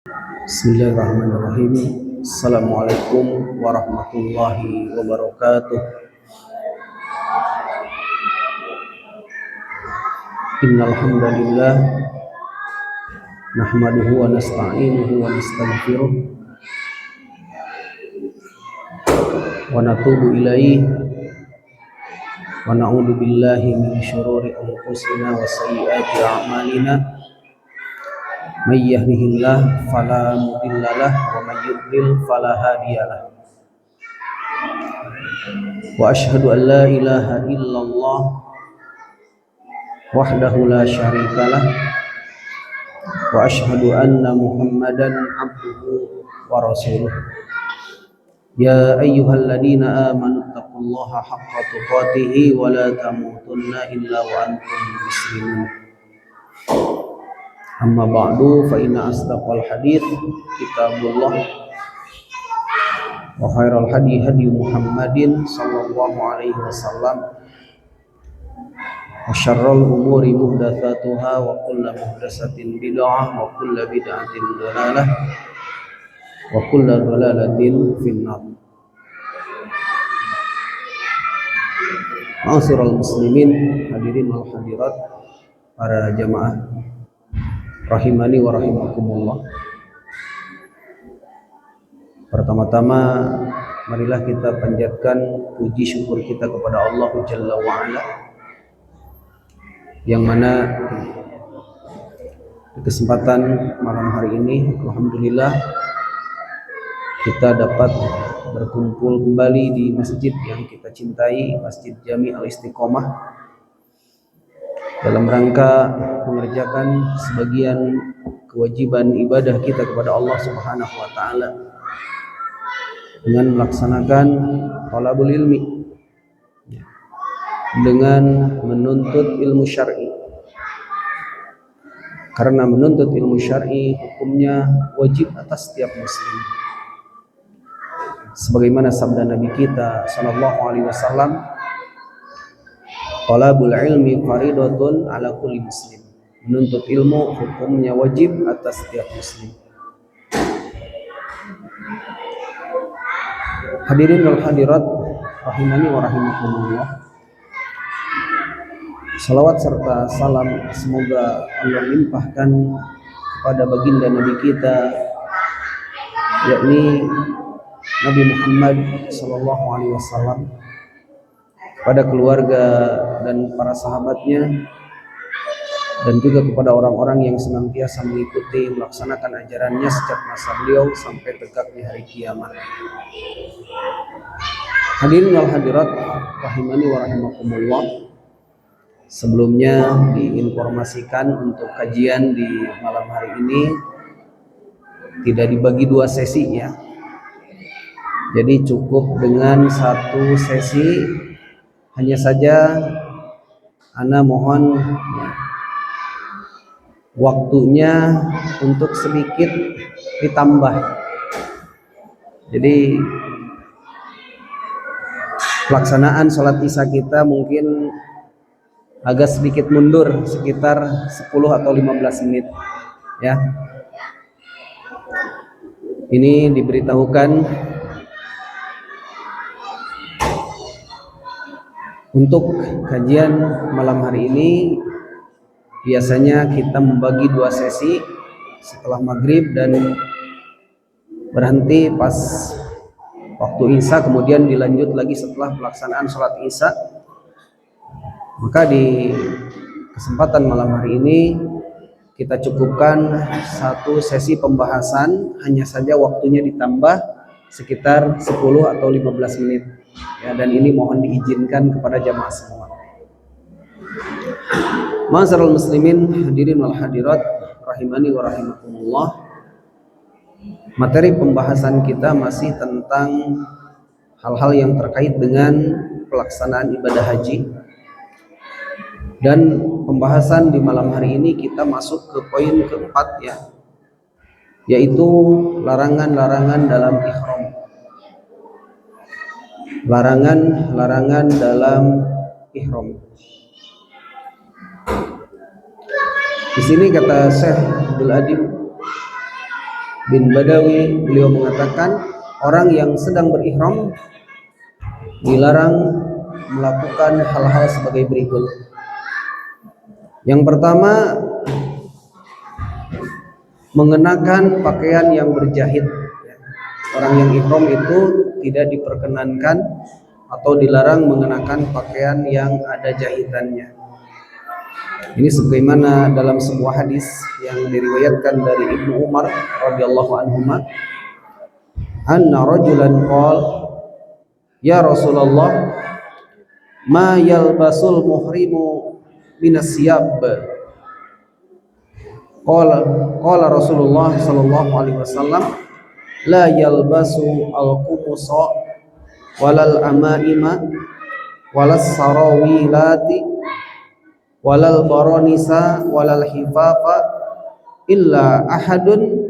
Bismillahirrahmanirrahim. Assalamualaikum warahmatullahi wabarakatuh. Innal hamdalillah nahmaduhu wa nasta'inuhu wa nastaghfiruh wa natubu ilaihi wa na'udzu billahi min syururi anfusina wa sayyiati a'malina. May yahdihillahu fala mudhillalah wa may yudlil fala hadiyalah. Wa asyhadu an la ilaha illallah wahdahu la syarikalah wa asyhadu anna Muhammadan abduhu wa rasuluh. Ya ayyuhalladzina amanu taqullaha haqqa tuqatih wa la tamutunna illa wa antum muslimun. Amma ba'du fa inna asdaqal hadits kitabullah wa khairal hadi hadi Muhammadin sallallahu alaihi wasallam wa syarrul umuri muhdatsatuha wa kullu muhdatsatin bid'ah wa kullu bid'atin dhalalah wa kullu dhalalatin finnar. Ma'asyiral muslimin, hadirin wal hadirat, para jamaah rahimani wa rahimakumullah. Pertama-tama marilah kita panjatkan puji syukur kita kepada Allah Jalla wa'ala, yang mana di kesempatan malam hari ini alhamdulillah kita dapat berkumpul kembali di masjid yang kita cintai, Masjid Jami Al-Istiqomah, dalam rangka mengerjakan sebagian kewajiban ibadah kita kepada Allah Subhanahu wa taala dengan melaksanakan thalabul ilmi, dengan menuntut ilmu syar'i. Karena menuntut ilmu syar'i hukumnya wajib atas setiap muslim. Sebagaimana sabda Nabi kita sallallahu alaihi wasallam, talabul ilmi faridatun ala kulli muslim. Menuntut ilmu hukumnya wajib atas setiap muslim. Hadirin wal hadirat rahimani wa rahimakumullah. Salawat serta salam semoga Allah limpahkan kepada baginda Nabi kita, yakni Nabi Muhammad sallallahu alaihi wasallam, pada keluarga dan para sahabatnya, dan juga kepada orang-orang yang senantiasa mengikuti melaksanakan ajarannya sejak masa beliau sampai tegaknya hari kiamat. Hadirin wal hadirat rahimani wa rahimakumullah. Sebelumnya diinformasikan untuk kajian di malam hari ini tidak dibagi dua sesi ya. Jadi cukup dengan satu sesi. Hanya saja ana mohon ya, waktunya untuk sedikit ditambah. Jadi pelaksanaan sholat isya kita mungkin agak sedikit mundur, sekitar 10 atau 15 menit ya. Ini diberitahukan untuk kajian malam hari ini. Biasanya kita membagi dua sesi, setelah maghrib dan berhenti pas waktu isya, kemudian dilanjut lagi setelah pelaksanaan sholat isya. Maka di kesempatan malam hari ini kita cukupkan satu sesi pembahasan, hanya saja waktunya ditambah sekitar 10 atau 15 menit ya, dan ini mohon diizinkan kepada jamaah semua. Ma'asyiral muslimin, hadirin wal hadirat rahimani wa rahimakumullah. Materi pembahasan kita masih tentang hal-hal yang terkait dengan pelaksanaan ibadah haji. Dan pembahasan di malam hari ini kita masuk ke poin keempat ya, yaitu larangan-larangan dalam ihram. Larangan-larangan dalam ihram. Di sini kata Syekh Abdul Adib bin Badawi, beliau mengatakan orang yang sedang berihram dilarang melakukan hal-hal sebagai berikut. Yang pertama, mengenakan pakaian yang berjahit. Orang yang ihram itu tidak diperkenankan atau dilarang mengenakan pakaian yang ada jahitannya. Ini sebagaimana dalam sebuah hadis yang diriwayatkan dari Ibnu Umar radhiyallahu anhuma, anna rajulan qala ya Rasulullah ma yalbasul muhrimu minas siyab. Qala Rasulullah sallallahu alaihi wasallam la yalbasu al-qumusa walal amaima walas sarawilati walal baronisa walal hifafa illa ahadun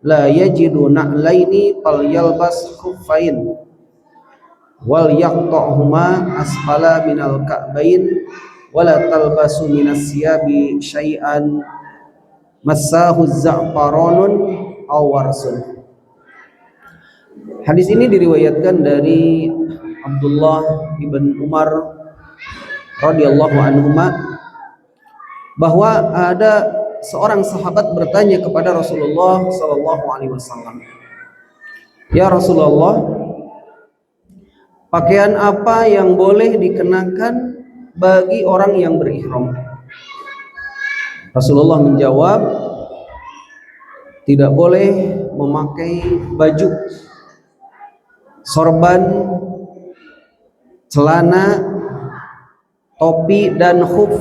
la yajidu na'laini fal yalbas khuffain wal yaqta'huma asfala minal ka'bain wala talbasu minas siyabi syai'an massahu za'faranun aw warsun. Hadis ini diriwayatkan dari Abdullah ibn Umar radhiyallahu anhuma, bahwa ada seorang sahabat bertanya kepada Rasulullah sallallahu alaihi wasallam, "Ya Rasulullah, pakaian apa yang boleh dikenakan bagi orang yang berihram?" Rasulullah menjawab, tidak boleh memakai baju, sorban, celana, topi, dan khuf.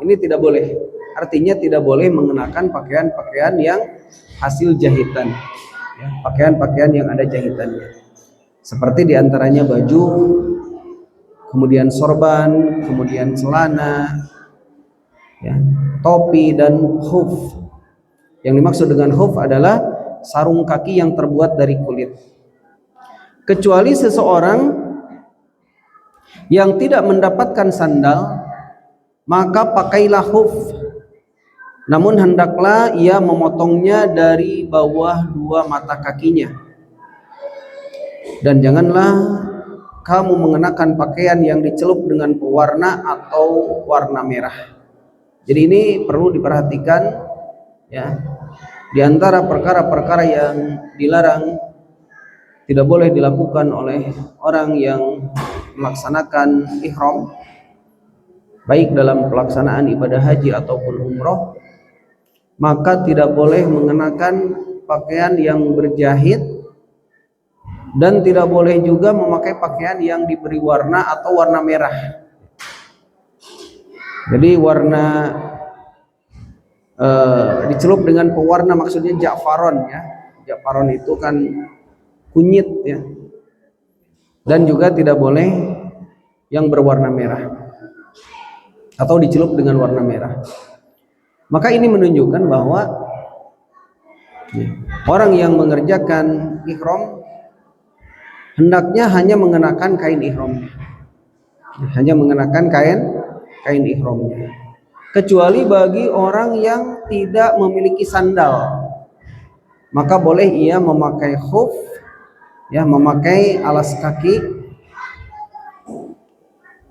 Ini tidak boleh. Artinya tidak boleh mengenakan pakaian-pakaian yang hasil jahitan, pakaian-pakaian yang ada jahitannya. Seperti diantaranya baju, kemudian sorban, kemudian celana, topi, dan khuf. Yang dimaksud dengan khuf adalah sarung kaki yang terbuat dari kulit. Kecuali seseorang yang tidak mendapatkan sandal, maka pakailah khuf. Namun hendaklah ia memotongnya dari bawah dua mata kakinya. Dan janganlah kamu mengenakan pakaian yang dicelup dengan pewarna atau warna merah. Jadi ini perlu diperhatikan, ya. Di antara perkara-perkara yang dilarang, tidak boleh dilakukan oleh orang yang melaksanakan ihram, baik dalam pelaksanaan ibadah haji ataupun umroh, maka tidak boleh mengenakan pakaian yang berjahit dan tidak boleh juga memakai pakaian yang diberi warna atau warna merah. Jadi warna dicelup dengan pewarna, maksudnya ja'faron, ya. Ja'faron itu kan kunyit, ya. Dan juga tidak boleh yang berwarna merah atau dicelup dengan warna merah. Maka ini menunjukkan bahwa orang yang mengerjakan ihram hendaknya hanya mengenakan kain ihramnya, hanya mengenakan kain ihramnya. Kecuali bagi orang yang tidak memiliki sandal, maka boleh ia memakai khuf, ya, memakai alas kaki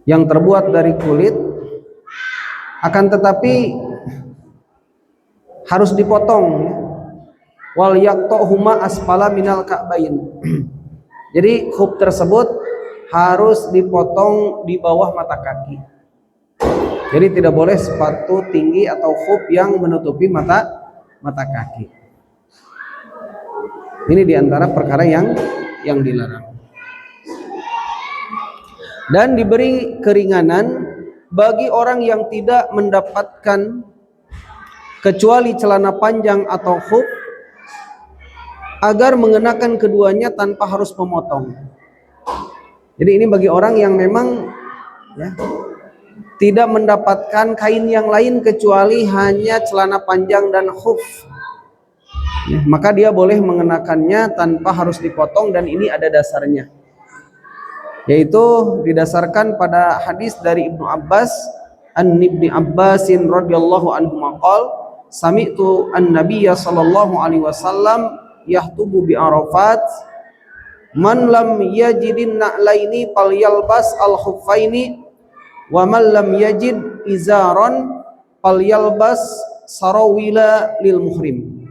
yang terbuat dari kulit, akan tetapi harus dipotong, ya. Wal yaqta'huma asfala minal ka'bain. Jadi khuf tersebut harus dipotong di bawah mata kaki. Jadi tidak boleh sepatu tinggi atau khuf yang menutupi mata kaki. Ini diantara perkara yang dilarang. Dan diberi keringanan bagi orang yang tidak mendapatkan kecuali celana panjang atau khuf, agar mengenakan keduanya tanpa harus memotong. Jadi ini bagi orang yang memang, ya, tidak mendapatkan kain yang lain kecuali hanya celana panjang dan khuf, ya, maka dia boleh mengenakannya tanpa harus dipotong. Dan ini ada dasarnya, yaitu didasarkan pada hadis dari Ibnu Abbas, Ibni Abbasin radhiyallahu anhu maqal, sami'tu an-nabiyya sallallahu alaihi wasallam yahtubu bi Arafat, man lam yajidin na'laini falyalbas al-khuffaini, wa man lam yajid izaron falyalbas sarawila lil muhrim.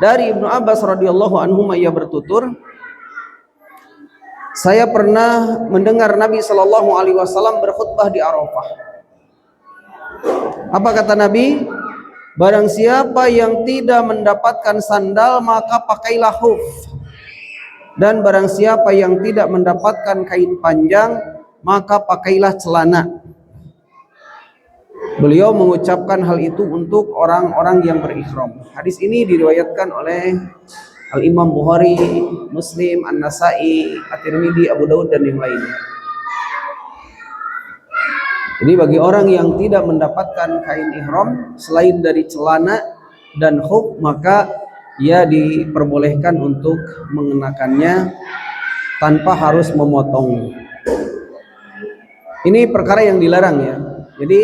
Dari Ibnu Abbas radhiyallahu anhu ia bertutur, saya pernah mendengar Nabi sallallahu alaihi wasallam berkhutbah di Arafah. Apa kata Nabi? Barang siapa yang tidak mendapatkan sandal maka pakailah khuf. Dan barang siapa yang tidak mendapatkan kain panjang maka pakailah celana. Beliau mengucapkan hal itu untuk orang-orang yang berihram. Hadis ini diriwayatkan oleh Al-Imam Bukhari, Muslim, An-Nasai, At-Tirmidzi, Abu Daud dan yang lainnya. Jadi bagi orang yang tidak mendapatkan kain ihram selain dari celana dan khuf, maka ia diperbolehkan untuk mengenakannya tanpa harus memotong. Ini perkara yang dilarang ya. Jadi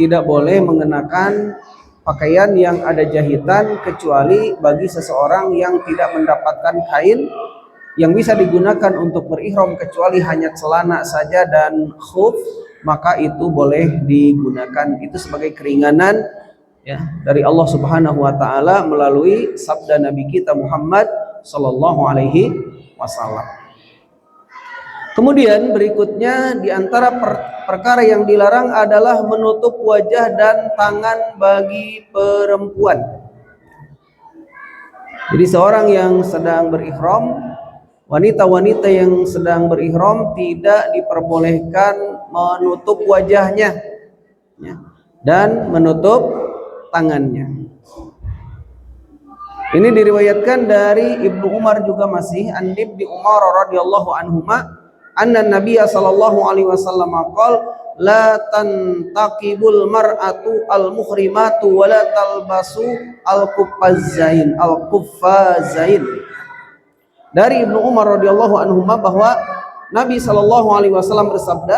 tidak boleh mengenakan pakaian yang ada jahitan kecuali bagi seseorang yang tidak mendapatkan kain yang bisa digunakan untuk berihram kecuali hanya celana saja dan khuf, maka itu boleh digunakan. Itu sebagai keringanan ya dari Allah Subhanahu wa taala melalui sabda Nabi kita Muhammad sallallahu alaihi wasallam. Kemudian berikutnya di antara perkara yang dilarang adalah menutup wajah dan tangan bagi perempuan. Jadi seorang yang sedang berihram, wanita-wanita yang sedang berihram tidak diperbolehkan menutup wajahnya ya, dan menutup tangannya. Ini diriwayatkan dari Ibnu Umar juga masih an Ibnu Umar radhiyallahu anhuma anna Nabiya sallallahu alaihi wasallam qala la tantaqibul mar'atu al-muhrimatu wa la talbasu al-quffazain. Dari Ibnu Umar radhiyallahu anhuma bahwa Nabi sallallahu alaihi wasallam bersabda,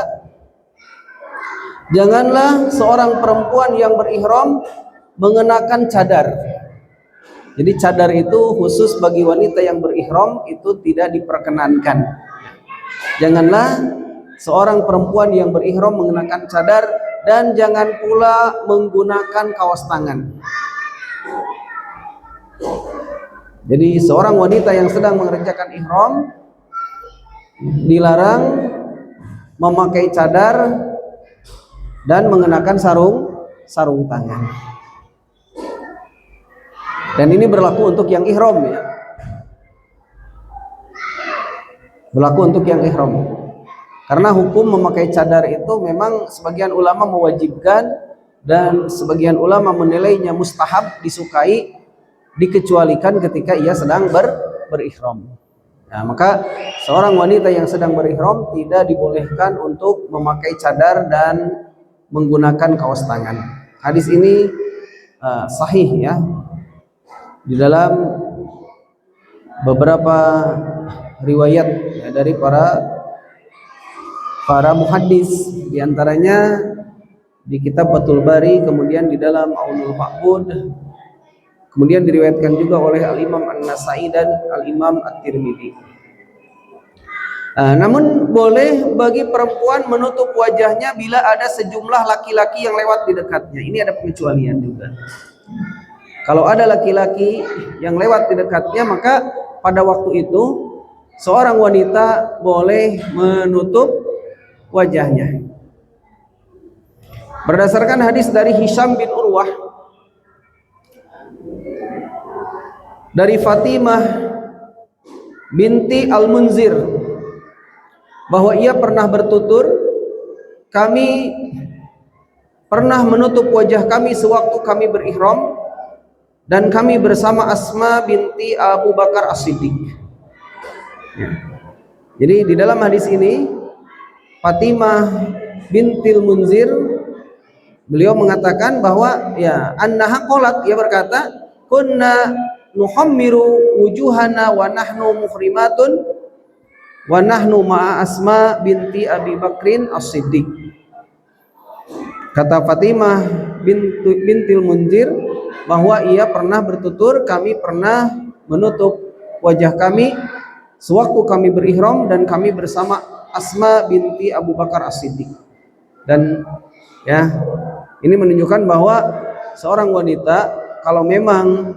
janganlah seorang perempuan yang berihram mengenakan cadar. Jadi cadar itu khusus bagi wanita yang berihram, itu tidak diperkenankan. Janganlah seorang perempuan yang berihram mengenakan cadar dan jangan pula menggunakan kaos tangan. Jadi seorang wanita yang sedang mengerjakan ihram dilarang memakai cadar dan mengenakan sarung tangan. Dan ini berlaku untuk yang ihram ya. Berlaku untuk yang ihram. Karena hukum memakai cadar itu memang sebagian ulama mewajibkan dan sebagian ulama menilainya mustahab, disukai, dikecualikan ketika ia sedang berihram. Nah, maka seorang wanita yang sedang berihram tidak dibolehkan untuk memakai cadar dan menggunakan kaos tangan. Hadis ini sahih ya. Di dalam beberapa riwayat ya, dari para muhaddis, diantaranya di kitab Fathul Bari, kemudian di dalam Aunul Ma'bud, kemudian diriwayatkan juga oleh Al-Imam An-Nasai dan Al-Imam At-Tirmidzi. Namun boleh bagi perempuan menutup wajahnya bila ada sejumlah laki-laki yang lewat di dekatnya. Ini ada pengecualian juga. Kalau ada laki-laki yang lewat di dekatnya, maka pada waktu itu seorang wanita boleh menutup wajahnya. Berdasarkan hadis dari Hisham bin Urwah dari Fatimah binti Al-Munzir bahwa ia pernah bertutur, kami pernah menutup wajah kami sewaktu kami berihram dan kami bersama Asma binti Abu Bakar As-Siddiq. Ya. Jadi di dalam hadis ini Fatimah bintil Munzir beliau mengatakan bahwa ya annaha qalat, ia berkata, kunna nuhammiru wujuhana wa nahnu muhrimatun wa nahnu ma'a Asma binti Abi Bakrin As-Siddiq. Kata Fatimah bintil Munzir bahwa ia pernah bertutur, kami pernah menutup wajah kami sewaktu kami berihram dan kami bersama Asma binti Abu Bakar As-Siddiq. Dan ya, ini menunjukkan bahwa seorang wanita kalau memang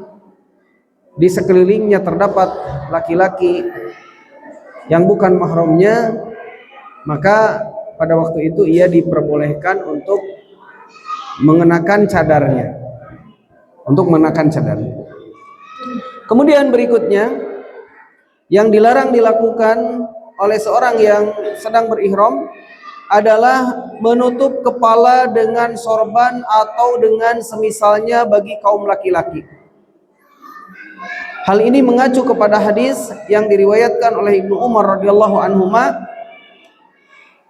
di sekelilingnya terdapat laki-laki yang bukan mahramnya, maka pada waktu itu ia diperbolehkan untuk mengenakan cadarnya. Kemudian berikutnya, yang dilarang dilakukan oleh seorang yang sedang berihram adalah menutup kepala dengan sorban atau dengan semisalnya bagi kaum laki-laki. Hal ini mengacu kepada hadis yang diriwayatkan oleh Ibnu Umar radhiyallahu anhuma,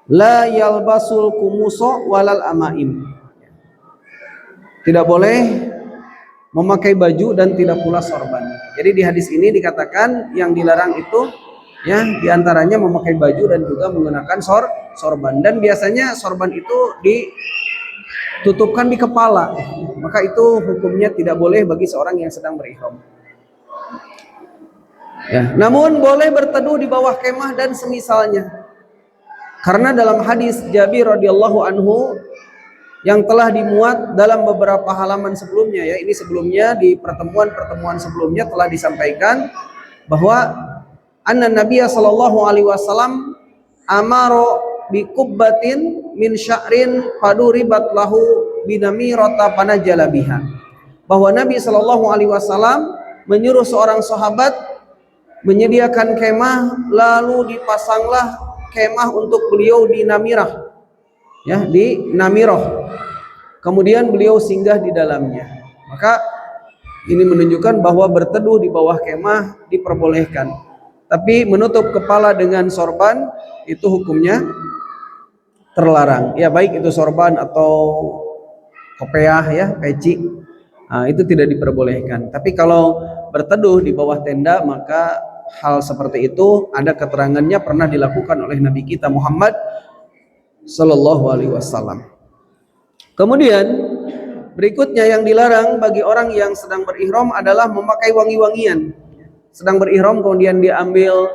la yalbasul kumuso walal amaim. Tidak boleh memakai baju dan tidak pula sorban. Jadi di hadis ini dikatakan yang dilarang itu ya diantaranya memakai baju dan juga menggunakan sorban. Dan biasanya sorban itu ditutupkan di kepala, maka itu hukumnya tidak boleh bagi seorang yang sedang berihram. Ya, namun boleh berteduh di bawah kemah dan semisalnya. Karena dalam hadis Jabir radhiyallahu anhu yang telah dimuat dalam beberapa halaman sebelumnya, ya, ini sebelumnya di pertemuan sebelumnya telah disampaikan bahwa anna Nabiya sallallahu alaihi wasallam amaro bi kubbatin min sya'rin faduribat lahu binamirata panajala biha. Bahwa Nabi sallallahu alaihi wasallam menyuruh seorang sahabat menyediakan kemah, lalu dipasanglah kemah untuk beliau di Namirah, ya, di Namirah. Kemudian beliau singgah di dalamnya. Maka ini menunjukkan bahwa berteduh di bawah kemah diperbolehkan. Tapi menutup kepala dengan sorban itu hukumnya terlarang. Ya, baik itu sorban atau kopiah, ya, peci, itu tidak diperbolehkan. Tapi kalau berteduh di bawah tenda, maka hal seperti itu ada keterangannya pernah dilakukan oleh Nabi kita Muhammad sallallahu alaihi wasallam. Kemudian berikutnya yang dilarang bagi orang yang sedang berihram adalah memakai wangi-wangian. Sedang berihram kemudian diambil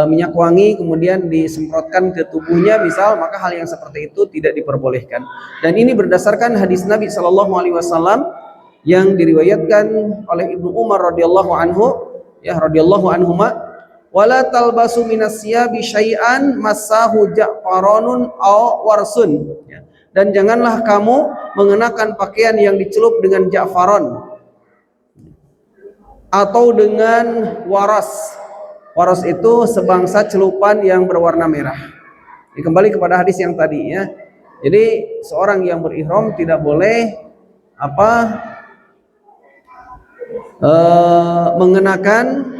minyak wangi kemudian disemprotkan ke tubuhnya misal, maka hal yang seperti itu tidak diperbolehkan. Dan ini berdasarkan hadis Nabi sallallahu alaihi wasallam yang diriwayatkan oleh Ibnu Umar radhiyallahu anhu, ya, radhiyallahu anhuma, wala talbasu minas siyabi syai'an massahu ja'faranun aw warsun, ya. Dan janganlah kamu mengenakan pakaian yang dicelup dengan ja'faron atau dengan waras. Waras itu sebangsa celupan yang berwarna merah. Ini kembali kepada hadis yang tadi, ya. Jadi seorang yang berihram tidak boleh mengenakan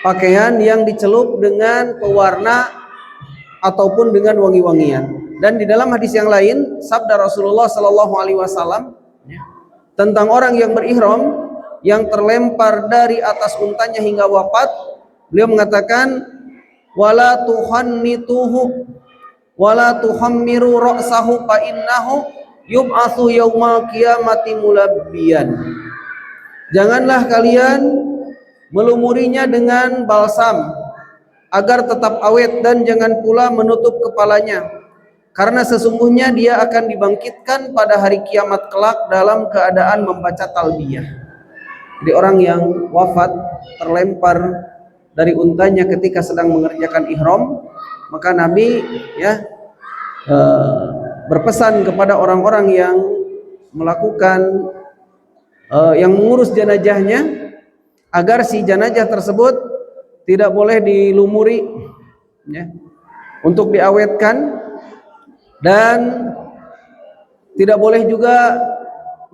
pakaian yang dicelup dengan pewarna ataupun dengan wangi-wangian. Dan di dalam hadis yang lain, sabda Rasulullah sallallahu alaihi wasallam tentang orang yang berihram yang terlempar dari atas untanya hingga wafat, beliau mengatakan wala tuhannituhu wala tuhammiru ra'sahu fa innahu yub'atsu yaumal qiyamati mulabbiyan. Janganlah kalian melumurinya dengan balsam agar tetap awet, dan jangan pula menutup kepalanya, karena sesungguhnya dia akan dibangkitkan pada hari kiamat kelak dalam keadaan membaca talbiyah. Jadi orang yang wafat terlempar dari untanya ketika sedang mengerjakan ihram, maka Nabi, ya, berpesan kepada orang-orang yang melakukan yang mengurus jenazahnya agar si jenazah tersebut tidak boleh dilumuri, ya, untuk diawetkan, dan tidak boleh juga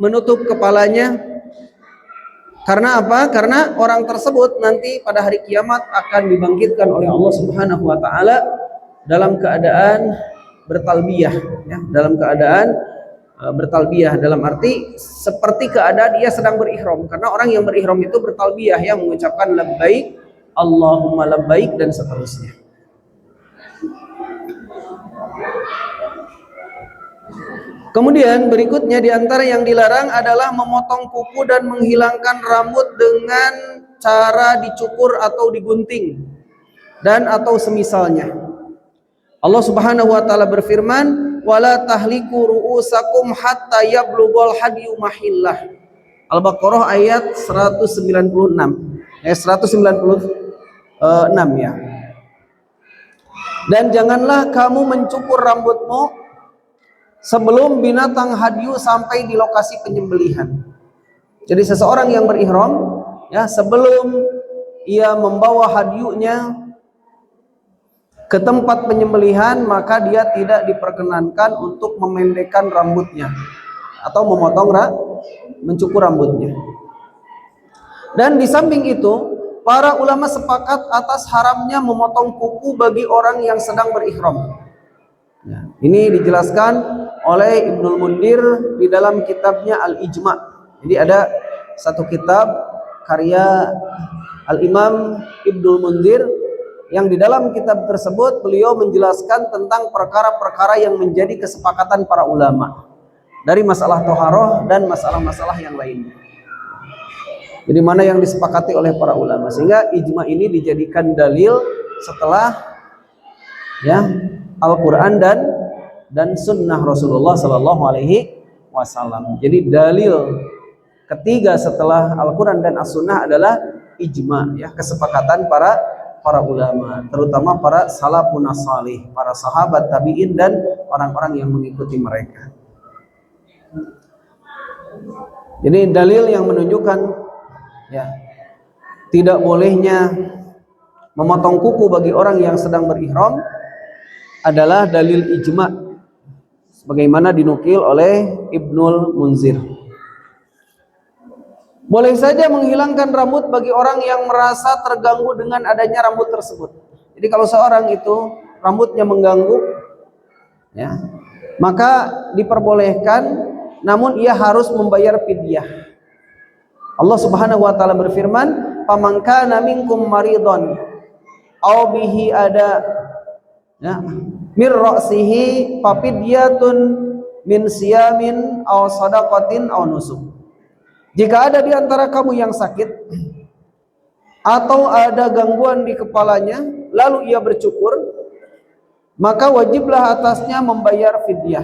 menutup kepalanya. Karena apa? Karena orang tersebut nanti pada hari kiamat akan dibangkitkan oleh Allah Subhanahu wa taala dalam keadaan bertalbiyah, ya, dalam keadaan bertalbiyah dalam arti seperti keadaan dia sedang berihram. Karena orang yang berihram itu bertalbiyah, ya, mengucapkan labbaik Allahumma labbaik dan seterusnya. Kemudian berikutnya di antara yang dilarang adalah memotong kuku dan menghilangkan rambut dengan cara dicukur atau digunting dan atau semisalnya. Allah Subhanahu wa taala berfirman, "Wala tahliku ru'usakum hatta yablughal hadyu mahillah." Al-Baqarah ayat 196. 196 ya. Dan janganlah kamu mencukur rambutmu sebelum binatang hadyu sampai di lokasi penyembelihan. Jadi seseorang yang berihram ya, sebelum ia membawa hadyunya ke tempat penyembelihan, maka dia tidak diperkenankan untuk memendekkan rambutnya atau mencukur rambutnya. Dan di samping itu, para ulama sepakat atas haramnya memotong kuku bagi orang yang sedang berihram. Ya, ini dijelaskan oleh Ibnul Mundir di dalam kitabnya Al-Ijma. Jadi ada satu kitab karya Al-Imam Ibnul Mundir yang di dalam kitab tersebut beliau menjelaskan tentang perkara-perkara yang menjadi kesepakatan para ulama dari masalah toharoh dan masalah-masalah yang lainnya. Jadi mana yang disepakati oleh para ulama, sehingga ijma ini dijadikan dalil setelah ya Al-Quran dan Sunnah Rasulullah Sallallahu Alaihi Wasallam. Jadi dalil ketiga setelah Al-Quran dan As-Sunnah adalah ijma, ya, kesepakatan para ulama, terutama para salafun salih, para sahabat tabi'in dan orang-orang yang mengikuti mereka. Jadi dalil yang menunjukkan ya tidak bolehnya memotong kuku bagi orang yang sedang berihram adalah dalil ijma sebagaimana dinukil oleh Ibnul Munzir. Boleh saja menghilangkan rambut bagi orang yang merasa terganggu dengan adanya rambut tersebut. Jadi kalau seorang itu rambutnya mengganggu ya, maka diperbolehkan, namun ia harus membayar fidyah. Allah Subhanahu wa taala berfirman, "Faman kana minkum maridon aw bihi ada ya mir ra'sihi fafidyatun min siyamin aw sadaqatin aw nusuk." Jika ada di antara kamu yang sakit atau ada gangguan di kepalanya lalu ia bercukur, maka wajiblah atasnya membayar fidyah,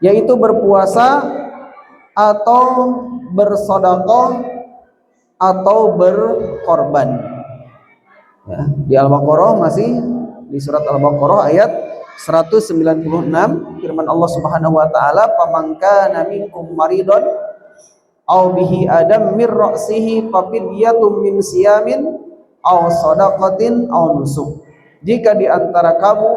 yaitu berpuasa atau bersedekah atau berkorban. Ya, di Al-Baqarah, masih di surat Al-Baqarah ayat 196, firman Allah Subhanahu wa taala, "Faman kana minkum maridon aw bihi adam mir ra'sihi fafidyatun min siyamin aw sadaqatin aw nusuk." Jika di antara kamu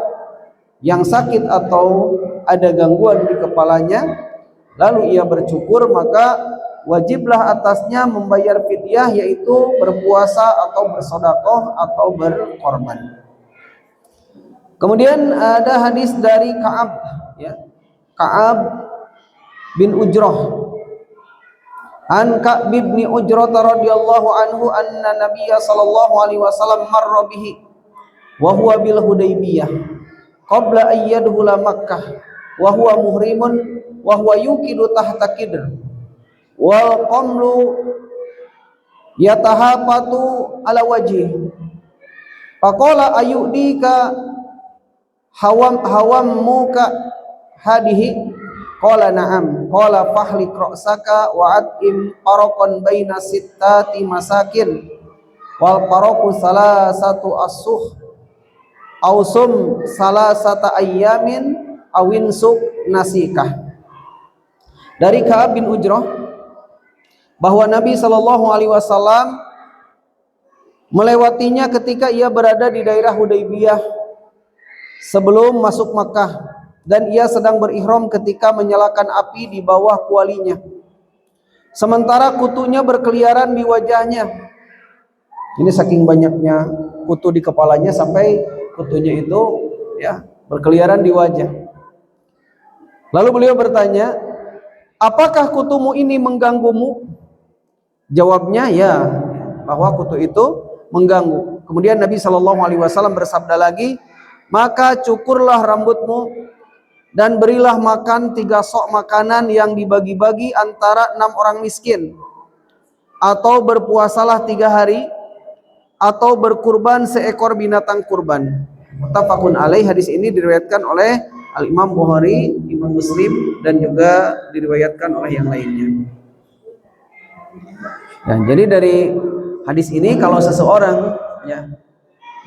yang sakit atau ada gangguan di kepalanya lalu ia bercukur, maka wajiblah atasnya membayar fidyah, yaitu berpuasa atau bersedekah atau berkorban. Kemudian ada hadis dari Ka'ab ya, Ka'ab bin Ujrah. An Ka'b bin Ujrah radhiyallahu anhu anna Nabiyya sallallahu alaihi wasallam marra bihi wa huwa bil Hudaybiyah qabla an yadkhula Makkah wa huwa muhrimun wa huwa yuqidu tahta qidr wal qamlu yatahafatu ala wajhi faqala ayudika hawammuka hadihi. Qala na'am. Qala fahlik ra'saka wa at'im qaraqan baina sittati masakin wal qaraqu salasatu as-suh aw sum salasata ayyamin awin suk nasikah. Dari Ka'ab bin Ujrah bahwa Nabi Shallallahu Alaihi Wasallam melewatinya ketika ia berada di daerah Hudaybiyah sebelum masuk Makkah, dan ia sedang berihram ketika menyalakan api di bawah kualinya, sementara kutunya berkeliaran di wajahnya. Ini saking banyaknya kutu di kepalanya sampai kutunya itu ya berkeliaran di wajah. Lalu beliau bertanya, apakah kutumu ini mengganggumu? Jawabnya ya, bahwa kutu itu mengganggu. Kemudian Nabi Shallallahu Alaihi Wasallam bersabda lagi, maka cukurlah rambutmu dan berilah makan 3 sok makanan yang dibagi-bagi antara 6 orang miskin, atau berpuasalah 3 hari, atau berkurban seekor binatang kurban. Muttafaqun alaih. Hadis ini diriwayatkan oleh Al-Imam Bukhari, Imam Muslim, dan juga diriwayatkan oleh yang lainnya. Nah, jadi dari hadis ini kalau seseorang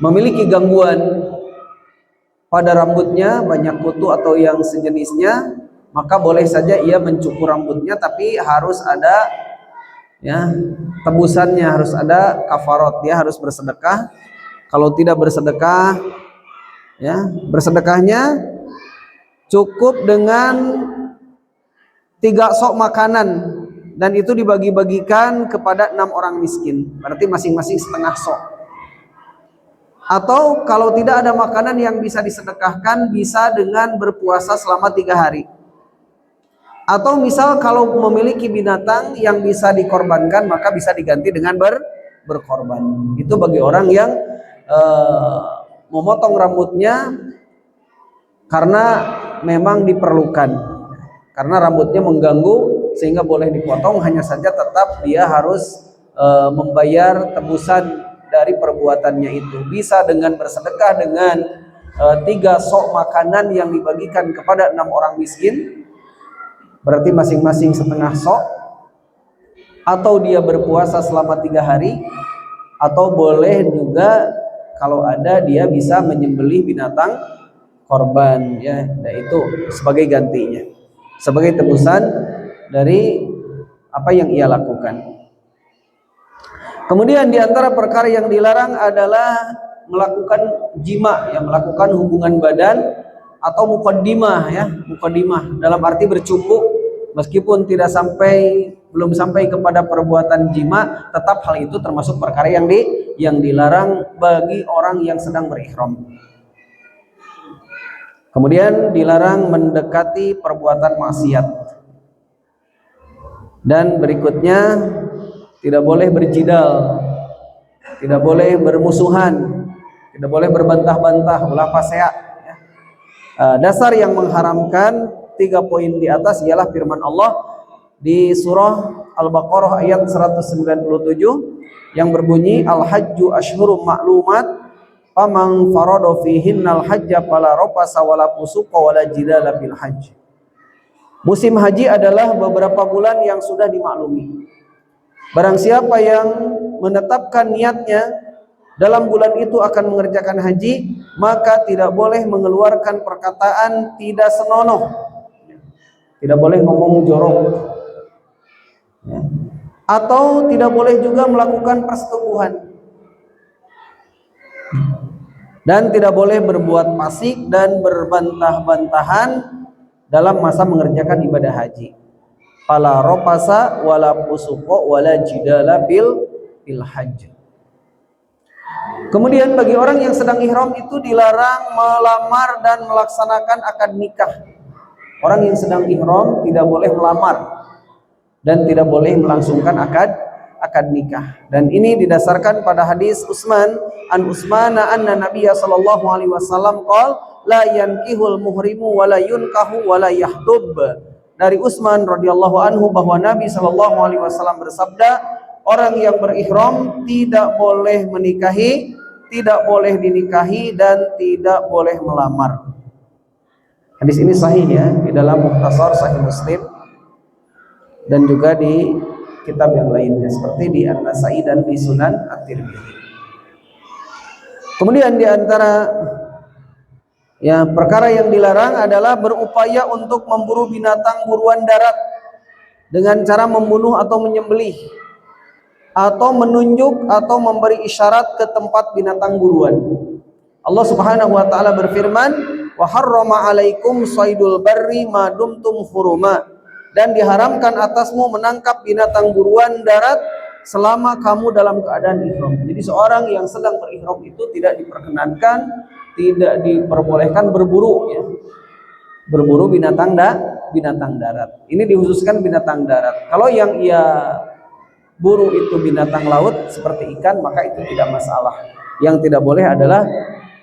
memiliki gangguan pada rambutnya, banyak kutu atau yang sejenisnya, maka boleh saja ia mencukur rambutnya, tapi harus ada tebusannya, harus ada kafarat, dia harus bersedekah. Kalau tidak bersedekah, bersedekahnya cukup dengan 3 sok makanan, dan itu dibagi-bagikan kepada 6 orang miskin, berarti masing-masing setengah sok. Atau kalau tidak ada makanan yang bisa disedekahkan, bisa dengan berpuasa selama 3 hari. Atau misal kalau memiliki binatang yang bisa dikorbankan, maka bisa diganti dengan berkorban. Itu bagi orang yang memotong rambutnya karena memang diperlukan, karena rambutnya mengganggu sehingga boleh dipotong, hanya saja tetap dia harus membayar tebusan dari perbuatannya itu. Bisa dengan bersedekah dengan 3 sok makanan yang dibagikan kepada 6 orang miskin, berarti masing-masing setengah sok, atau dia berpuasa selama 3 hari, atau boleh juga kalau ada dia bisa menyembelih binatang korban, nah itu sebagai gantinya, sebagai tebusan dari apa yang ia lakukan. Kemudian di antara perkara yang dilarang adalah melakukan jima, melakukan hubungan badan atau muqaddimah, muqaddimah dalam arti bercumbu, meskipun belum sampai kepada perbuatan jima, tetap hal itu termasuk perkara yang dilarang bagi orang yang sedang berihram. Kemudian dilarang mendekati perbuatan maksiat. Dan berikutnya, tidak boleh berjidal, tidak boleh bermusuhan, tidak boleh berbantah-bantah, ulah pasea. Dasar yang mengharamkan 3 poin di atas ialah firman Allah di surah Al-Baqarah ayat 197 yang berbunyi, Al-hajju ashhurum ma'lumat faman farada fihinnal hajja fala rafasa wala fusuqa wala jidala fil hajj. Musim haji adalah beberapa bulan yang sudah dimaklumi. Barang siapa yang menetapkan niatnya dalam bulan itu akan mengerjakan haji, maka tidak boleh mengeluarkan perkataan tidak senonoh, tidak boleh ngomong jorok, atau tidak boleh juga melakukan persetubuhan, dan tidak boleh berbuat fasik dan berbantah-bantahan dalam masa mengerjakan ibadah haji. Fala rafasa wala fusuqa wala jidala bil hajj. Kemudian bagi orang yang sedang ihram itu dilarang melamar dan melaksanakan akad nikah. Orang yang sedang ihram tidak boleh melamar dan tidak boleh melangsungkan akad nikah. Dan ini didasarkan pada hadis Utsman anna Nabiyya sallallahu alaihi wasallam qala la yankihul muhrimu wala yunkahu wala yahtub. Dari Utsman radhiyallahu anhu bahwa Nabi sallallahu alaihi wasallam bersabda, orang yang berihram tidak boleh menikahi, tidak boleh dinikahi, dan tidak boleh melamar. Hadis ini sahih di dalam Mukhtasar Sahih Muslim dan juga di kitab yang lainnya seperti di An-Nasa'i dan di Sunan At-Tirmidzi. Kemudian di antara perkara yang dilarang adalah berupaya untuk memburu binatang buruan darat dengan cara membunuh atau menyembelih, atau menunjuk atau memberi isyarat ke tempat binatang buruan. Allah Subhanahu wa taala berfirman, "Wa harrama 'alaikum shaydul barri ma dumtum huruma." Dan diharamkan atasmu menangkap binatang buruan darat selama kamu dalam keadaan ihram. Jadi seorang yang sedang berihram itu tidak diperkenankan, tidak diperbolehkan berburu, berburu binatang darat. Ini dikhususkan binatang darat. Kalau yang ia buru itu binatang laut seperti ikan, maka itu tidak masalah. Yang tidak boleh adalah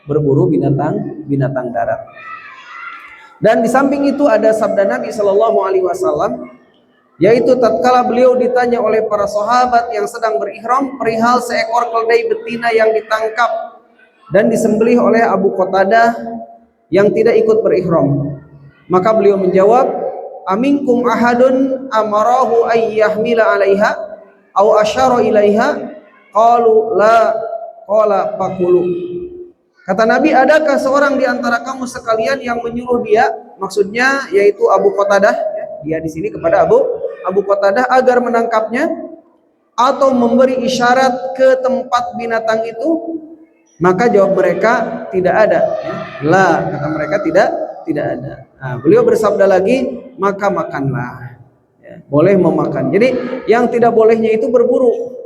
berburu binatang darat. Dan di samping itu ada sabda Nabi Shallallahu Alaihi Wasallam, yaitu tatkala beliau ditanya oleh para sahabat yang sedang berihram perihal seekor keledai betina yang ditangkap dan disembelih oleh Abu Qatadah yang tidak ikut berihram, maka beliau menjawab, aminkum ahadun amarahu ayyahmila alaiha au asyara ilaiha, qalu la, qala fakulu. Kata Nabi, adakah seorang di antara kamu sekalian yang menyuruh dia, maksudnya yaitu Abu Qatadah, ya, dia di sini kepada Abu Qatadah agar menangkapnya atau memberi isyarat ke tempat binatang itu? Maka jawab mereka, tidak ada. Ya. La, kata mereka, tidak ada. Nah, beliau bersabda lagi, maka makanlah. Ya, boleh memakan. Jadi yang tidak bolehnya itu berburu.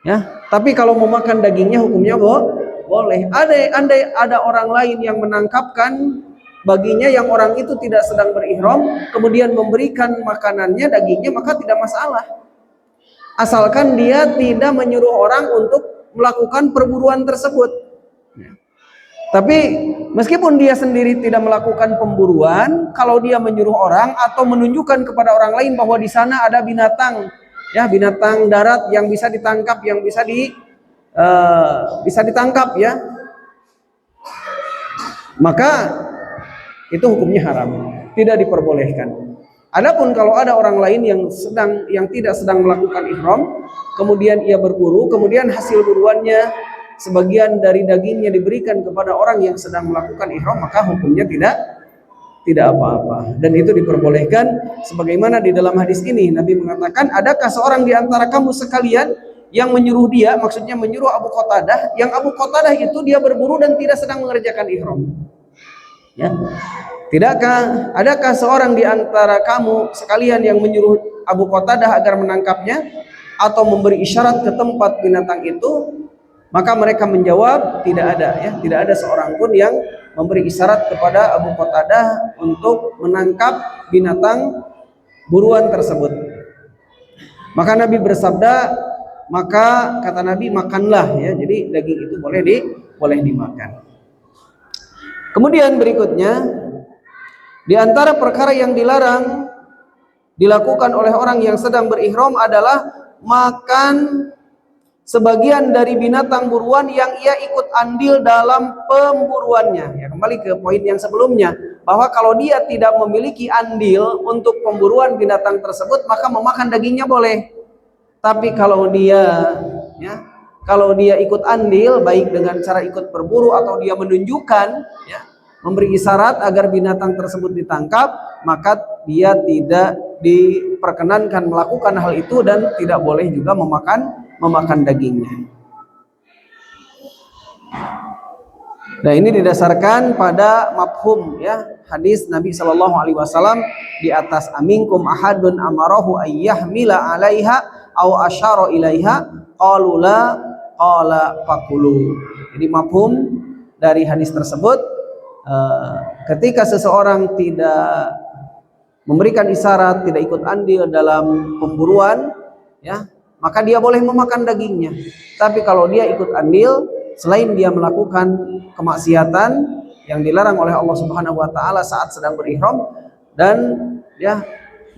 Ya, tapi kalau memakan dagingnya hukumnya boleh. Andai ada orang lain yang menangkapkan baginya yang orang itu tidak sedang berihram, kemudian memberikan makanannya, dagingnya, maka tidak masalah. Asalkan dia tidak menyuruh orang untuk melakukan perburuan tersebut. Ya. Tapi meskipun dia sendiri tidak melakukan pemburuan, kalau dia menyuruh orang atau menunjukkan kepada orang lain bahwa di sana ada binatang, ya, binatang darat yang bisa ditangkap, yang bisa ditangkap, ya, maka itu hukumnya haram, tidak diperbolehkan. Adapun kalau ada orang lain yang tidak sedang melakukan ihram, kemudian ia berburu, kemudian hasil buruannya sebagian dari dagingnya diberikan kepada orang yang sedang melakukan ihram, maka hukumnya tidak apa-apa, dan itu diperbolehkan. Sebagaimana di dalam hadis ini Nabi mengatakan, adakah seorang di antara kamu sekalian yang menyuruh dia, maksudnya menyuruh Abu Qatadah, yang Abu Qatadah itu dia berburu dan tidak sedang mengerjakan ihram, ya. Adakah seorang di antara kamu sekalian yang menyuruh Abu Qatadah agar menangkapnya atau memberi isyarat ke tempat binatang itu? Maka mereka menjawab, tidak ada, ya, tidak ada seorang pun yang memberi isyarat kepada Abu Qatadah untuk menangkap binatang buruan tersebut. Maka Nabi bersabda, maka kata Nabi, makanlah, ya. Jadi daging itu boleh dimakan. Kemudian berikutnya, di antara perkara yang dilarang dilakukan oleh orang yang sedang berihram adalah makan sebagian dari binatang buruan yang ia ikut andil dalam pemburuannya. Ya, kembali ke poin yang sebelumnya, bahwa kalau dia tidak memiliki andil untuk pemburuan binatang tersebut, maka memakan dagingnya boleh. Tapi kalau dia ikut andil, baik dengan cara ikut berburu atau dia menunjukkan, ya, memberi isyarat agar binatang tersebut ditangkap, maka dia tidak diperkenankan melakukan hal itu dan tidak boleh juga memakan dagingnya. Nah, ini didasarkan pada mafhum, ya, hadis Nabi Shallallahu Alaihi Wasallam di atas, aminkum ahadun amarahu ayyahmila alaiha au asyara ilaiha, qalu la, qala fakulu. Jadi mafhum dari hadis tersebut, ketika seseorang tidak memberikan isyarat, tidak ikut andil dalam pemburuan, ya, maka dia boleh memakan dagingnya. Tapi kalau dia ikut andil, selain dia melakukan kemaksiatan yang dilarang oleh Allah Subhanahu wa taala saat sedang berihram, dan, ya,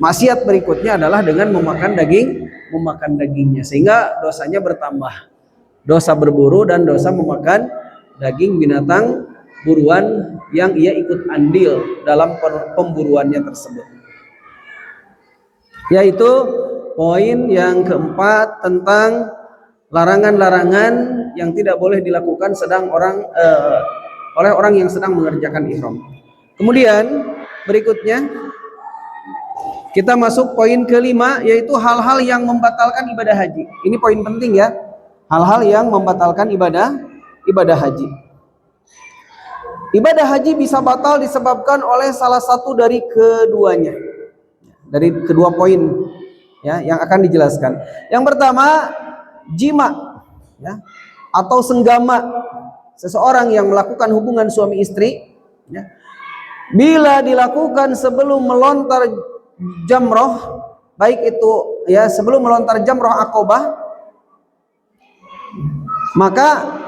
maksiat berikutnya adalah dengan memakan dagingnya, sehingga dosanya bertambah. Dosa berburu dan dosa memakan daging binatang buruan yang ia ikut andil dalam pemburuannya tersebut. Yaitu poin yang keempat tentang larangan-larangan yang tidak boleh dilakukan oleh orang yang sedang mengerjakan ihram. Kemudian berikutnya kita masuk poin kelima, yaitu hal-hal yang membatalkan ibadah haji. Ini poin penting, ya, hal-hal yang membatalkan ibadah haji. Ibadah haji bisa batal disebabkan oleh salah satu dari keduanya, dari kedua poin, ya, yang akan dijelaskan. Yang pertama, jima, ya, atau senggama seseorang yang melakukan hubungan suami istri, ya, bila dilakukan sebelum melontar jamroh, baik itu, ya, sebelum melontar jamroh Aqobah, maka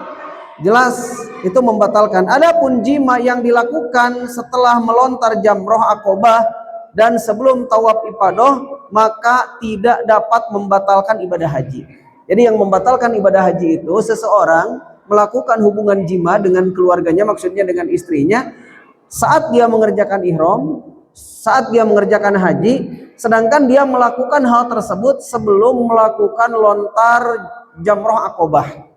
jelas itu membatalkan. Adapun jima yang dilakukan setelah melontar jamroh akobah dan sebelum tawaf ifadah, maka tidak dapat membatalkan ibadah haji. Jadi yang membatalkan ibadah haji itu seseorang melakukan hubungan jima dengan keluarganya, maksudnya dengan istrinya, saat dia mengerjakan ihram, saat dia mengerjakan haji, sedangkan dia melakukan hal tersebut sebelum melakukan lontar jamroh akobah,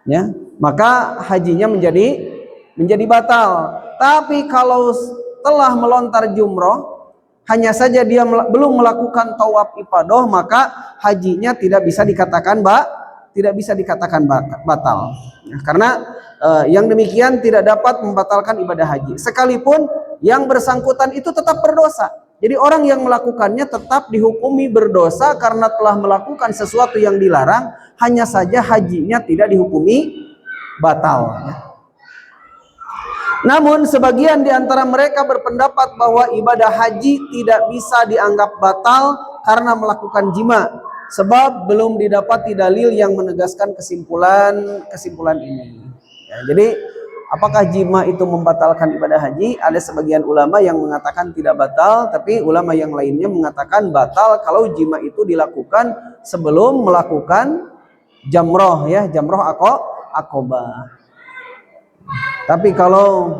ya, maka hajinya menjadi batal. Tapi kalau telah melontar jumroh, hanya saja dia belum melakukan tawaf ifadah, maka hajinya tidak bisa dikatakan batal. Ya, karena yang demikian tidak dapat membatalkan ibadah haji. Sekalipun yang bersangkutan itu tetap berdosa. Jadi orang yang melakukannya tetap dihukumi berdosa karena telah melakukan sesuatu yang dilarang, hanya saja hajinya tidak dihukumi batal. Namun sebagian di antara mereka berpendapat bahwa ibadah haji tidak bisa dianggap batal karena melakukan jima, sebab belum didapati dalil yang menegaskan kesimpulan ini. Ya, jadi apakah jima itu membatalkan ibadah haji? Ada sebagian ulama yang mengatakan tidak batal, tapi ulama yang lainnya mengatakan batal kalau jima itu dilakukan sebelum melakukan jamroh, ya, jamroh akobah. Tapi kalau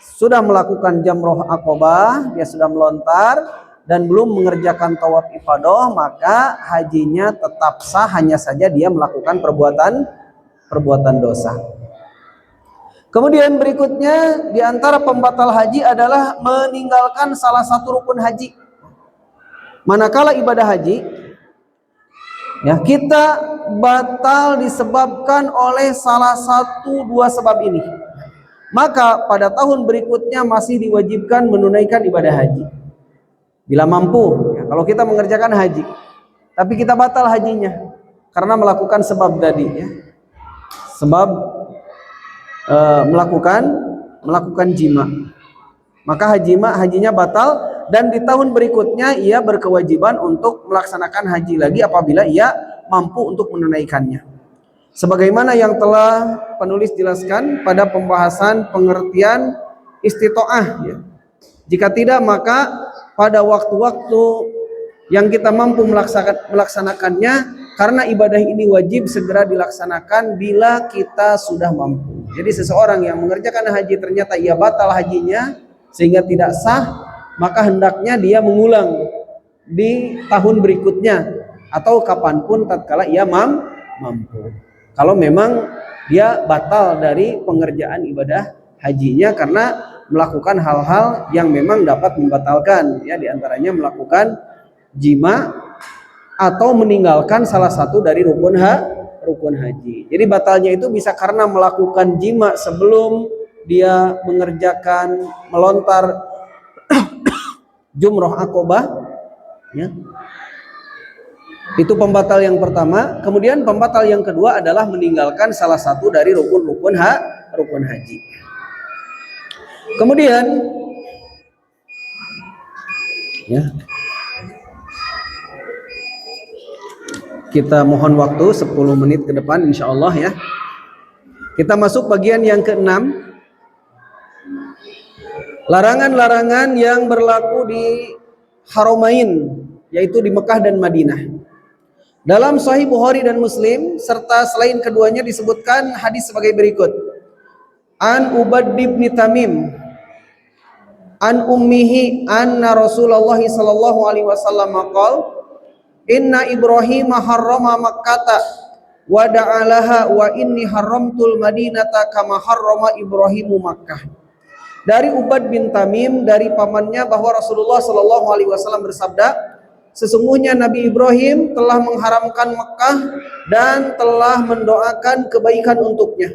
sudah melakukan jamroh akobah, dia sudah melontar dan belum mengerjakan tawaf ifadah, maka hajinya tetap sah, hanya saja dia melakukan perbuatan dosa. Kemudian berikutnya di antara pembatal haji adalah meninggalkan salah satu rukun haji. Manakala ibadah haji, ya, kita batal disebabkan oleh salah satu dua sebab ini, maka pada tahun berikutnya masih diwajibkan menunaikan ibadah haji bila mampu. Ya, kalau kita mengerjakan haji tapi kita batal hajinya karena melakukan sebab tadi, ya, sebab melakukan jima, maka hajinya batal, dan di tahun berikutnya ia berkewajiban untuk melaksanakan haji lagi apabila ia mampu untuk menunaikannya. Sebagaimana yang telah penulis jelaskan pada pembahasan pengertian istitoah, ya. Jika tidak, maka pada waktu-waktu yang kita mampu melaksanakannya, karena ibadah ini wajib segera dilaksanakan bila kita sudah mampu. Jadi seseorang yang mengerjakan haji ternyata ia batal hajinya sehingga tidak sah, maka hendaknya dia mengulang di tahun berikutnya atau kapanpun tatkala ia mampu. Kalau memang dia batal dari pengerjaan ibadah hajinya karena melakukan hal-hal yang memang dapat membatalkan, ya, diantaranya melakukan jima atau meninggalkan salah satu dari rukun haji. Jadi batalnya itu bisa karena melakukan jima sebelum dia mengerjakan melontar jumroh akobah, ya. Itu pembatal yang pertama. Kemudian pembatal yang kedua adalah meninggalkan salah satu dari rukun haji. Kemudian, ya, kita mohon waktu 10 menit ke depan insya Allah, ya. Kita masuk bagian yang keenam, larangan-larangan yang berlaku di Haramain, yaitu di Mekah dan Madinah. Dalam Sahih Bukhari dan Muslim serta selain keduanya disebutkan hadis sebagai berikut. An Ubad bin Tamim an ummihi anna Rasulullah sallallahu alaihi wasallam qala inna Ibrahim harrama Makkata wa da'alaha wa inni haramtul Madinata kama harrama Ibrahimu Makkah. Dari Ubad bin Tamim dari pamannya bahwa Rasulullah sallallahu alaihi wasallam bersabda, sesungguhnya Nabi Ibrahim telah mengharamkan Mekah dan telah mendoakan kebaikan untuknya.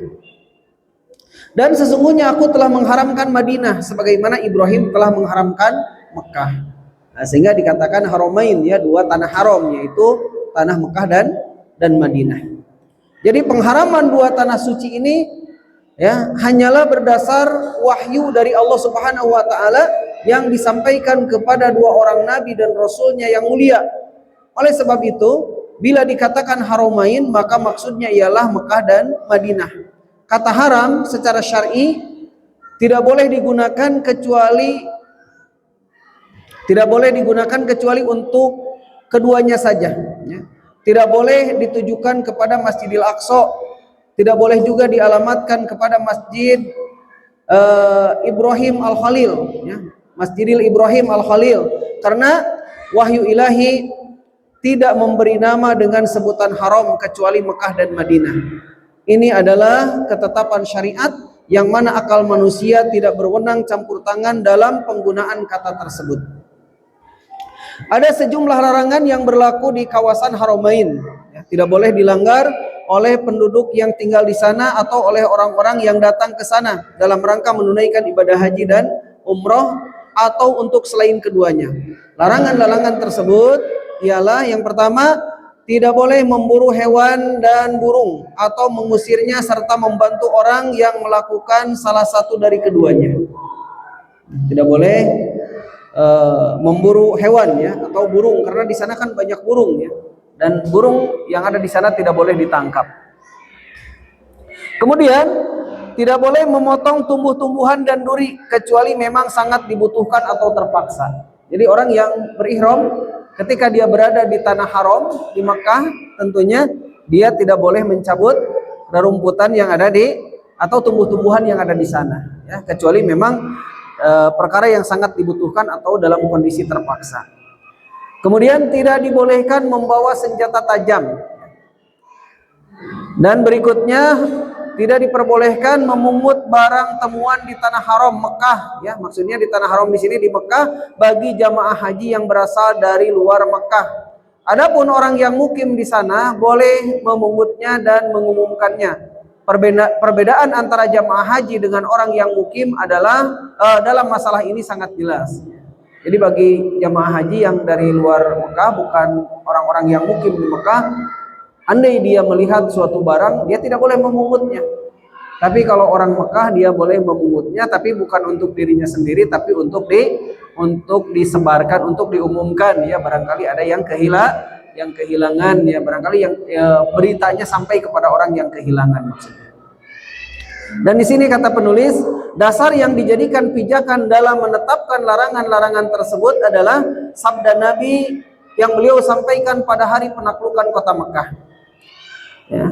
Dan sesungguhnya aku telah mengharamkan Madinah sebagaimana Ibrahim telah mengharamkan Mekah. Nah, sehingga dikatakan Haramain, ya, dua tanah haram, yaitu tanah Mekah dan Madinah. Jadi pengharaman dua tanah suci ini, ya, hanyalah berdasar wahyu dari Allah Subhanahu wa taala yang disampaikan kepada dua orang nabi dan rasulnya yang mulia. Oleh sebab itu, bila dikatakan Haramain, maka maksudnya ialah Mekah dan Madinah. kata haram secara syar'i tidak boleh digunakan kecuali untuk keduanya saja, ya. Tidak boleh ditujukan kepada Masjidil Aqsa, tidak boleh juga dialamatkan kepada Masjid Ibrahim Al-Khalil, ya. Masjidil Ibrahim Al-Khalil, karena wahyu ilahi tidak memberi nama dengan sebutan haram kecuali Mekah dan Madinah. Ini adalah ketetapan syariat yang mana akal manusia tidak berwenang campur tangan dalam penggunaan kata tersebut. Ada sejumlah larangan yang berlaku di kawasan Haramain, ya, tidak boleh dilanggar oleh penduduk yang tinggal di sana atau oleh orang-orang yang datang ke sana dalam rangka menunaikan ibadah haji dan umroh atau untuk selain keduanya. Larangan-larangan tersebut ialah yang pertama, tidak boleh memburu hewan dan burung atau mengusirnya serta membantu orang yang melakukan salah satu dari keduanya. Tidak boleh memburu hewan, ya, atau burung, karena di sana kan banyak burung, ya, dan burung yang ada di sana tidak boleh ditangkap. Kemudian tidak boleh memotong tumbuh-tumbuhan dan duri kecuali memang sangat dibutuhkan atau terpaksa. Jadi orang yang berihram ketika dia berada di tanah haram di Mekah, tentunya dia tidak boleh mencabut rerumputan yang ada atau tumbuh-tumbuhan yang ada di sana, ya, kecuali memang perkara yang sangat dibutuhkan atau dalam kondisi terpaksa. Kemudian tidak dibolehkan membawa senjata tajam. Dan berikutnya, tidak diperbolehkan memungut barang temuan di tanah haram Mekah, ya, maksudnya di tanah haram di sini di Mekah bagi jamaah haji yang berasal dari luar Mekah. Adapun orang yang mukim di sana boleh memungutnya dan mengumumkannya. Perbedaan antara jamaah haji dengan orang yang mukim adalah dalam masalah ini sangat jelas. Jadi bagi jamaah haji yang dari luar Mekah, bukan orang-orang yang mukim di Mekah, andai dia melihat suatu barang, dia tidak boleh memungutnya. Tapi kalau orang Mekah, dia boleh memungutnya, tapi bukan untuk dirinya sendiri, tapi untuk disebarkan, untuk diumumkan, ya, barangkali ada yang kehilangan, ya, barangkali yang beritanya sampai kepada orang yang kehilangan maksudnya. Dan di sini kata penulis, dasar yang dijadikan pijakan dalam menetapkan larangan-larangan tersebut adalah sabda Nabi yang beliau sampaikan pada hari penaklukan kota Mekah. Ya.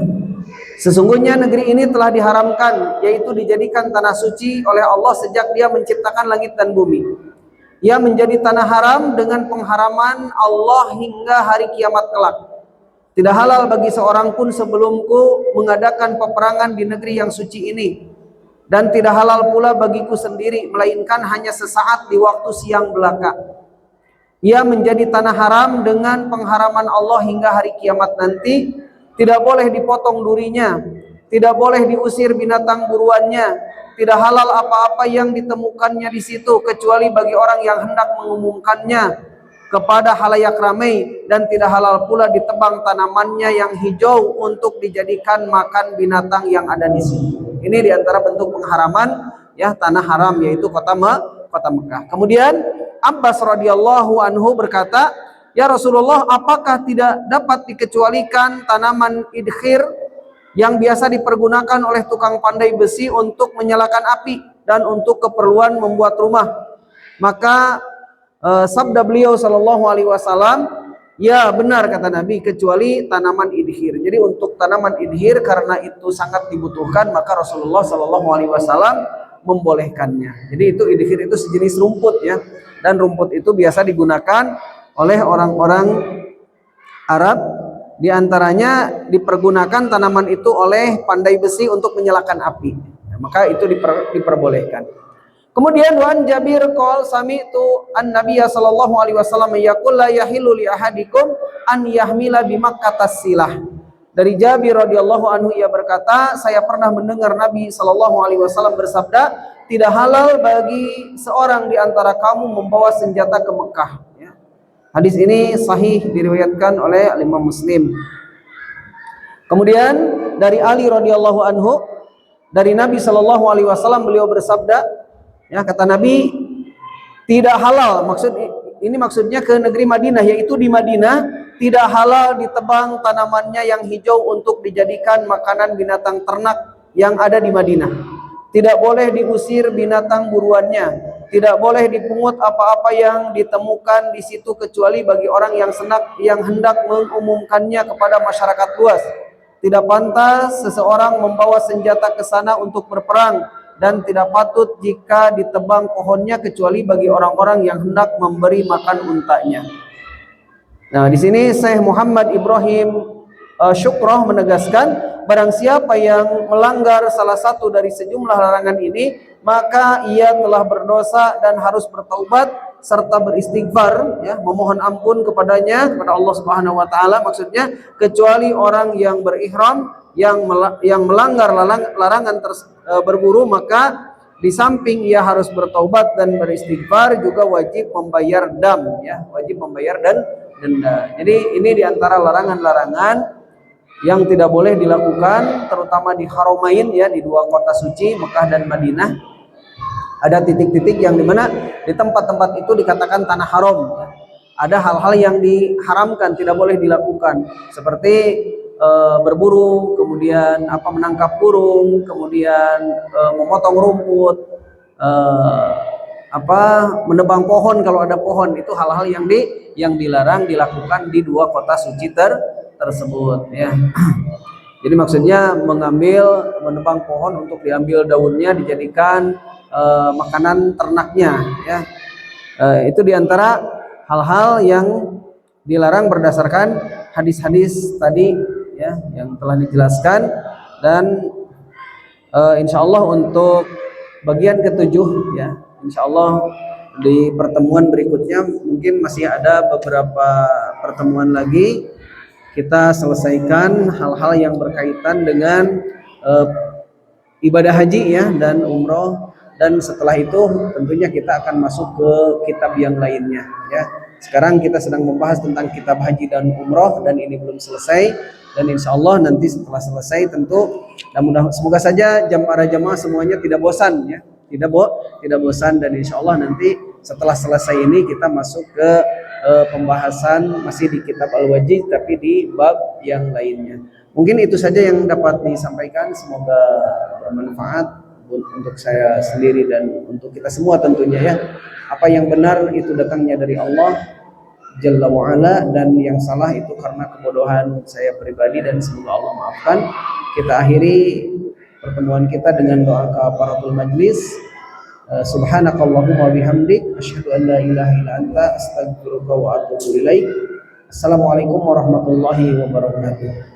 Sesungguhnya negeri ini telah diharamkan, yaitu dijadikan tanah suci oleh Allah sejak Dia menciptakan langit dan bumi. Ia menjadi tanah haram dengan pengharaman Allah hingga hari kiamat kelak. Tidak halal bagi seorang pun sebelumku mengadakan peperangan di negeri yang suci ini, dan tidak halal pula bagiku sendiri, melainkan hanya sesaat di waktu siang belaka. Ia menjadi tanah haram dengan pengharaman Allah hingga hari kiamat nanti. Tidak boleh dipotong durinya, tidak boleh diusir binatang buruannya, tidak halal apa-apa yang ditemukannya di situ kecuali bagi orang yang hendak mengumumkannya kepada halayak ramai, dan tidak halal pula ditebang tanamannya yang hijau untuk dijadikan makan binatang yang ada di situ. Ini diantara bentuk pengharaman, ya, tanah haram, yaitu kota Mekah. Kemudian Abbas radhiyallahu anhu berkata, ya Rasulullah, apakah tidak dapat dikecualikan tanaman idkhir yang biasa dipergunakan oleh tukang pandai besi untuk menyalakan api dan untuk keperluan membuat rumah? Maka sabda beliau sallallahu alaihi wasallam, ya benar kata Nabi, kecuali tanaman idkhir. Jadi untuk tanaman idkhir karena itu sangat dibutuhkan, maka Rasulullah sallallahu alaihi wasallam membolehkannya. Jadi itu idkhir itu sejenis rumput, ya, dan rumput itu biasa digunakan oleh orang-orang Arab, diantaranya dipergunakan tanaman itu oleh pandai besi untuk menyalakan api, maka itu diperbolehkan. Kemudian wan Jabir qol sami'tu an-nabiy sallallahu alaihi wasallam yaqul la yahillu li ahadikum an yahmila bi Makkah silah. Dari Jabir radhiyallahu anhu, ia berkata, saya pernah mendengar Nabi sallallahu alaihi wasallam bersabda, tidak halal bagi seorang di antara kamu membawa senjata ke Mekah. Hadis ini sahih, diriwayatkan oleh Imam Muslim. Kemudian dari Ali radhiyallahu anhu, dari Nabi sallallahu alaihi wasallam, beliau bersabda, ya, kata Nabi, tidak halal, maksudnya ke negeri Madinah, yaitu di Madinah tidak halal ditebang tanamannya yang hijau untuk dijadikan makanan binatang ternak yang ada di Madinah. Tidak boleh diusir binatang buruannya, tidak boleh dipungut apa-apa yang ditemukan di situ kecuali bagi orang yang hendak mengumumkannya kepada masyarakat luas. Tidak pantas seseorang membawa senjata ke sana untuk berperang, dan tidak patut jika ditebang pohonnya kecuali bagi orang-orang yang hendak memberi makan untanya. Nah, di sini Syekh Muhammad Ibrahim Syukroh menegaskan, barang siapa yang melanggar salah satu dari sejumlah larangan ini, maka ia telah berdosa dan harus bertaubat serta beristighfar, ya, memohon ampun kepada Allah Subhanahu wa taala maksudnya, kecuali orang yang berihram yang melanggar larangan berburu, maka di samping ia harus bertaubat dan beristighfar, juga wajib membayar dam, ya, wajib membayar denda. Jadi ini diantara larangan-larangan yang tidak boleh dilakukan, terutama di Haramain, ya, di dua kota suci Mekah dan Madinah. Ada titik-titik yang dimana di tempat-tempat itu dikatakan tanah haram, ya. Ada hal-hal yang diharamkan, tidak boleh dilakukan, seperti berburu, kemudian menangkap burung, kemudian memotong rumput, menebang pohon kalau ada pohon. Itu hal-hal yang dilarang dilakukan di dua kota suci tersebut, ya. Jadi maksudnya menebang pohon untuk diambil daunnya dijadikan makanan ternaknya, ya. Itu diantara hal-hal yang dilarang berdasarkan hadis-hadis tadi, ya, yang telah dijelaskan. Dan insya Allah untuk bagian ketujuh, ya, insya Allah di pertemuan berikutnya, mungkin masih ada beberapa pertemuan lagi, kita selesaikan hal-hal yang berkaitan dengan ibadah haji, ya, dan umroh. Dan setelah itu tentunya kita akan masuk ke kitab yang lainnya, ya. Sekarang kita sedang membahas tentang kitab haji dan umroh, dan ini belum selesai. Dan insya Allah nanti setelah selesai tentu, semoga saja para jamaah semuanya tidak bosan, ya, tidak bosan. Dan insya Allah nanti setelah selesai ini kita masuk ke pembahasan masih di kitab Al-Wajih, tapi di bab yang lainnya. Mungkin itu saja yang dapat disampaikan. Semoga bermanfaat untuk saya sendiri dan untuk kita semua tentunya, ya. Apa yang benar itu datangnya dari Allah Jalla wa'ala, dan yang salah itu karena kebodohan saya pribadi, dan semoga Allah maafkan. Kita akhiri pertemuan kita dengan doa kafaratul majlis. Subhanakallahumma bihamdik asyhadu an la ilaha illa anta astaghfiruka wa atubu ilaik. Assalamualaikum warahmatullahi wabarakatuh.